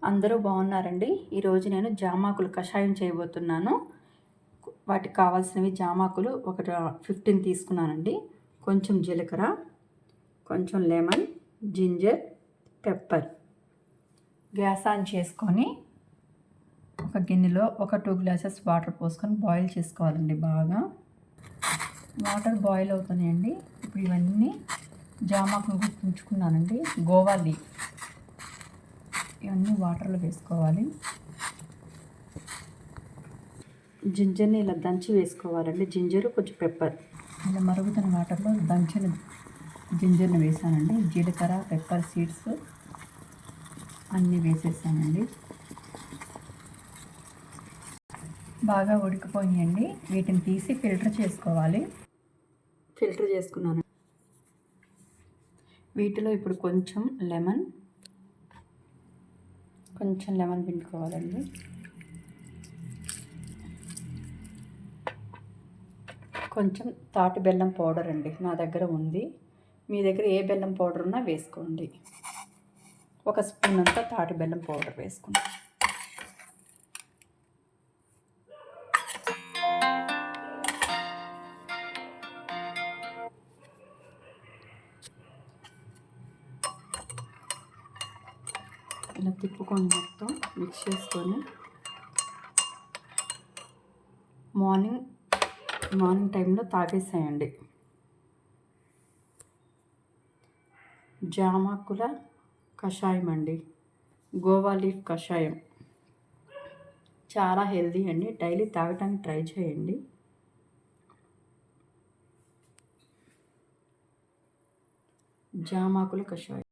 అందరూ బాగున్నారండి. ఈరోజు నేను జామాకులు కషాయం చేయబోతున్నాను. వాటికి కావాల్సినవి జామాకులు ఒక 15 తీసుకున్నానండి. కొంచెం జీలకర్ర, కొంచెం lemon, ginger, pepper. Gas on చేసుకొని ఒక గిన్నెలో ఒక 2 గ్లాసెస్ వాటర్ పోసుకొని బాయిల్ చేసుకోవాలండి. బాగా వాటర్ బాయిల్ అవుతున్నాయండి. ఇప్పుడు ఇవన్నీ జామాకులు గుర్తుంచుకున్నానండి. గోవా లీఫ్ ఇవన్నీ వాటర్లో వేసుకోవాలి. జింజర్ని ఇలా దంచి వేసుకోవాలండి. జింజరు కొంచెం పెప్పర్. ఇలా మరుగుతున్న వాటర్లో దంచిన జింజర్ని వేసానండి. జీలకర్ర, పెప్పర్ సీడ్స్ అన్నీ వేసేసానండి. బాగా ఉడికిపోయినాయండి. వీటిని తీసి ఫిల్టర్ చేసుకోవాలి. ఫిల్టర్ చేసుకున్నాను. వీటిలో ఇప్పుడు కొంచెం లెమన్ పిండుకోవాలండి. కొంచెం తాటి బెల్లం పౌడర్ అండి, నా దగ్గర ఉంది. మీ దగ్గర ఏ బెల్లం పౌడర్ ఉన్నా వేసుకోండి. ఒక స్పూన్ అంతా తాటి బెల్లం పౌడర్ వేసుకోండి. ఇలా తిప్పుకొని మొత్తం మిక్స్ చేసుకొని మార్నింగ్ టైంలో తాగేసేయండి. జామాకుల కషాయం అండి, గోవా లీఫ్ కషాయం. చాలా హెల్దీ అండి. డైలీ తాగటానికి ట్రై చేయండి. జామాకుల కషాయం.